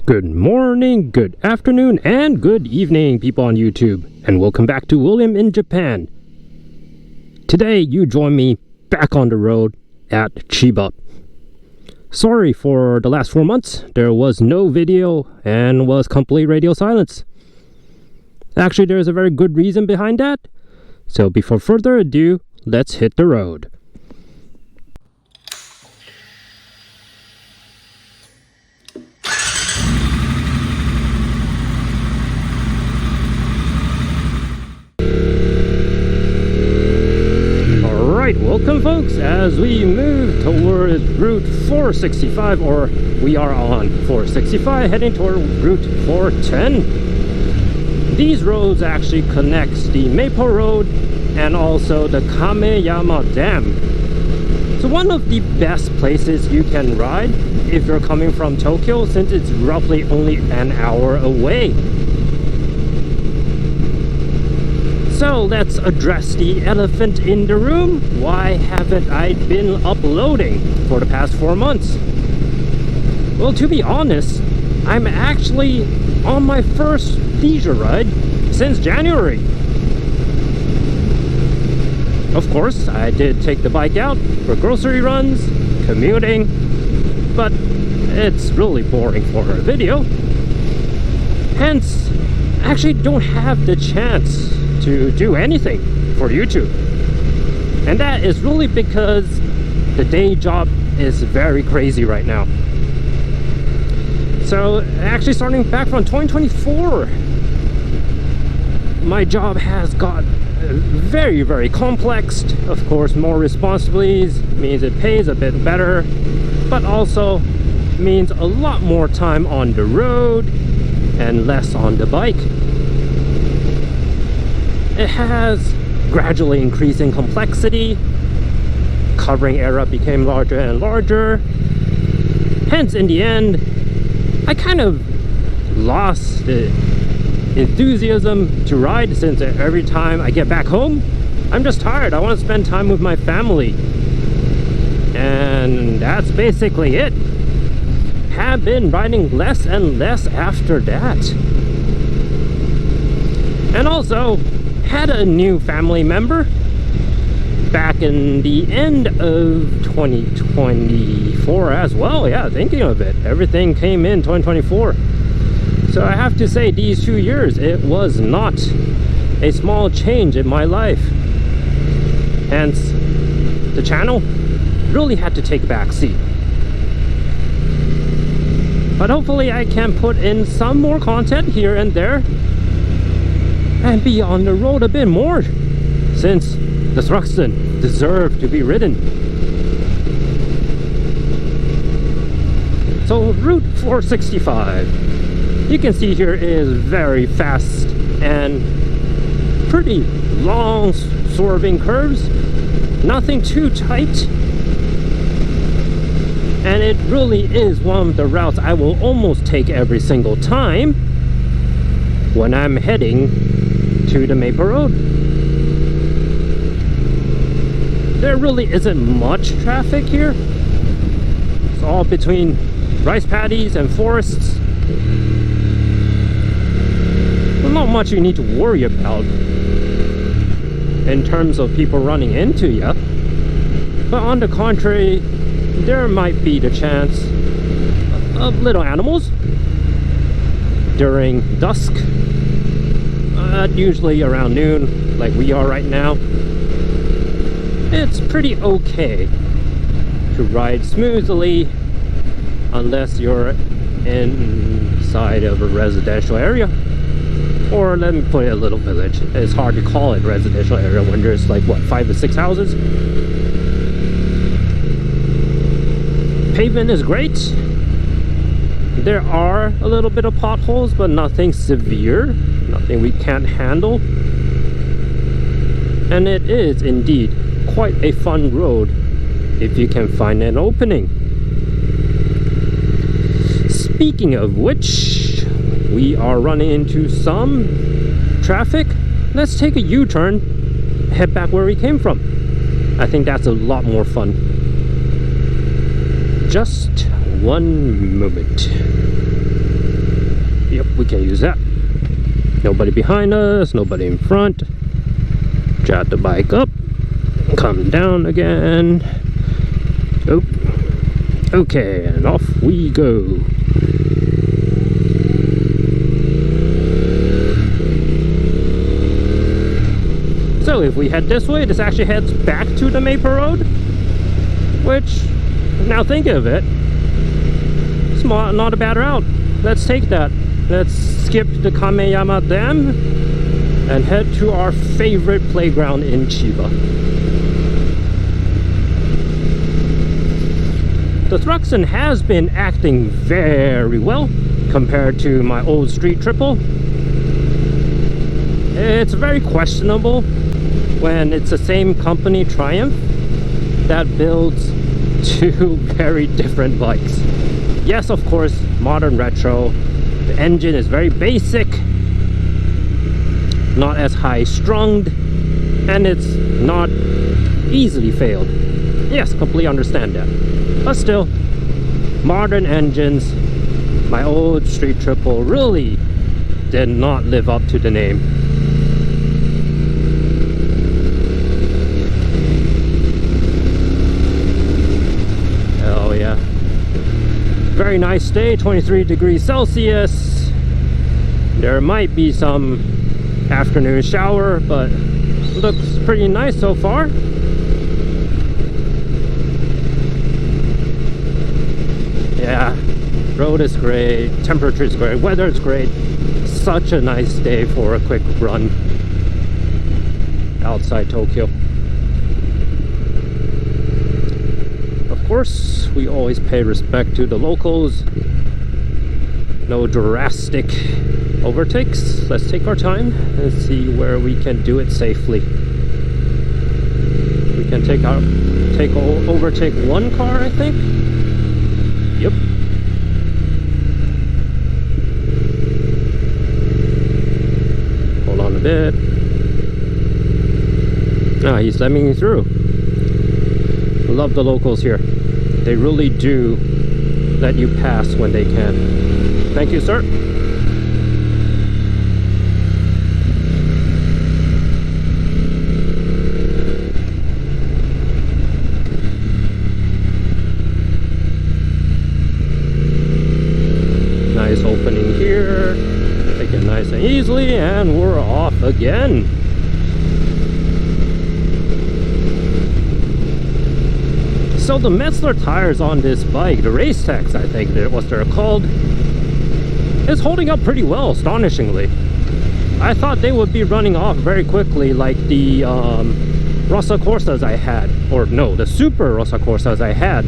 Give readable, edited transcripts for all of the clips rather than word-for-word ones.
Good morning, good afternoon, and good evening, people on YouTube, and welcome back to William in Japan. Today, you join me back on the road at Chiba. Sorry for the last 4 months, there was no video and was complete radio silence. Actually, there's a very good reason behind that. So before further ado, let's hit the road. Alright, welcome folks, as we move towards Route 465, or we are on 465, heading toward Route 410. These roads actually connects the Maple Road and also the Kameyama Dam. So one of the best places you can ride if you're coming from Tokyo, since it's roughly only an hour away. So let's address the elephant in the room. Why haven't I been uploading for the past 4 months? Well, to be honest, I'm actually on my first leisure ride since January. Of course, I did take the bike out for grocery runs, commuting, but it's really boring for a video. Hence, I actually don't have the chance to do anything for YouTube. And that is really because the day job is very crazy right now. So actually starting back from 2024, my job has got very, very complex. Of course, more responsibilities means it pays a bit better, but also means a lot more time on the road and less on the bike. It has gradually increasing complexity. Covering area became larger and larger. Hence, in the end, I kind of lost the enthusiasm to ride, since every time I get back home, I'm just tired. I want to spend time with my family. And that's basically it. Have been riding less and less after that. And also, had a new family member back in the end of 2024 as well. Yeah, thinking of it, everything came in 2024. So I have to say, these 2 years, it was not a small change in my life. Hence, the channel really had to take a back seat. But hopefully I can put in some more content here and there and be on the road a bit more, since the Thruxton deserve to be ridden. So Route 465, you can see here, is very fast and pretty long swerving curves, nothing too tight, and it really is one of the routes I will almost take every single time when I'm heading to the Maple Road. There really isn't much traffic here. It's all between rice paddies and forests. Well, not much you need to worry about in terms of people running into you. But on the contrary, there might be the chance of little animals during dusk. Usually around noon, like we are right now. It's pretty okay to ride smoothly unless you're inside of a residential area, or let me put it, a little village. It's hard to call it residential area when there's like, what, 5 to 6 houses. Pavement is great. There are a little bit of potholes, but nothing severe, nothing we can't handle. And it is indeed quite a fun road if you can find an opening. Speaking of which, we are running into some traffic. Let's take a U-turn, head back where we came from. I think that's a lot more fun. Just one moment. we can use that. Nobody behind us, nobody in front. Jot the bike up, come down again. Oh, okay, and off we go. So if we head this way, this actually heads back to the Maple Road, which, now think of it, it's not a bad route. Let's take that. Let's skip the Kameyama Dam and head to our favorite playground in Chiba. The Thruxton has been acting very well compared to my old Street Triple. It's very questionable when it's the same company, Triumph, that builds two very different bikes. Yes, of course, modern retro. The engine is very basic, not as high strung, and it's not easily failed. Yes, completely understand that. But still, modern engines, my old Street Triple really did not live up to the name. Oh yeah. Very nice day, 23 degrees Celsius. There might be some afternoon shower, but looks pretty nice so far. Yeah, road is great, temperature is great, weather is great. Such a nice day for a quick run outside Tokyo. Of course, we always pay respect to the locals. No drastic overtakes. Let's take our time and see where we can do it safely. We can overtake one car, I think. Yep. Hold on a bit. Ah, he's letting me through. Love the locals here. They really do let you pass when they can. Thank you, sir. Nice opening here. Take it nice and easily, and we're off again. So the Metzler tires on this bike, the Race Techs, I think that what they're called, is holding up pretty well, astonishingly. I thought they would be running off very quickly like the Rossa Corsas I had, or no, the Super Rossa Corsas I had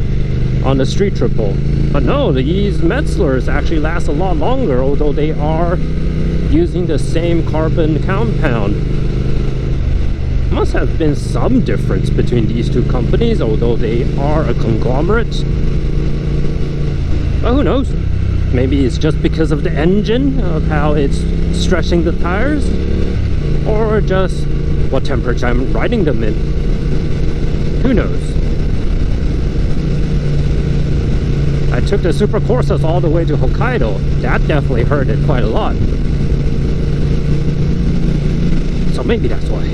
on the Street Triple. But no, these Metzlers actually last a lot longer, although they are using the same carbon compound. Must have been some difference between these two companies, although they are a conglomerate. But who knows? Maybe it's just because of the engine, of how it's stretching the tires, or just what temperature I'm riding them in. Who knows? I took the Super Corsas all the way to Hokkaido. That definitely hurt it quite a lot. So maybe that's why.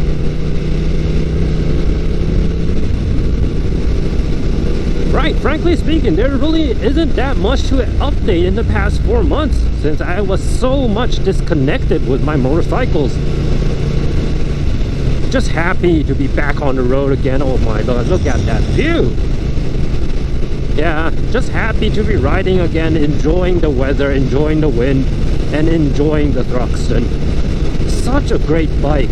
Right, frankly speaking, there really isn't that much to update in the past 4 months since I was so much disconnected with my motorcycles. Just happy to be back on the road again. Oh my god, look at that view! Yeah, just happy to be riding again, enjoying the weather, enjoying the wind, and enjoying the Thruxton. Such a great bike.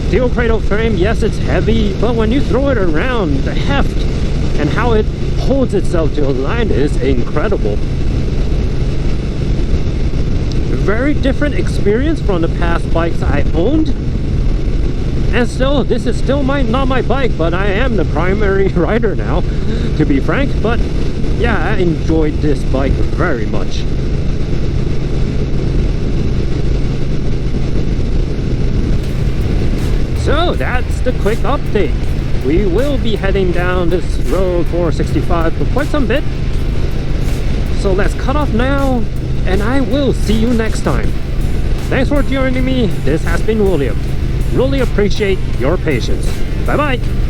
Steel cradle frame, yes, it's heavy, but when you throw it around, the heft and how it holds itself to a line is incredible. Very different experience from the past bikes I owned. And still, this is still not my bike, but I am the primary rider now, to be frank. But yeah, I enjoyed this bike very much. So that's the quick update. We will be heading down this road 465 for quite some bit. So let's cut off now and I will see you next time. Thanks for joining me. This has been William. Really appreciate your patience. Bye bye.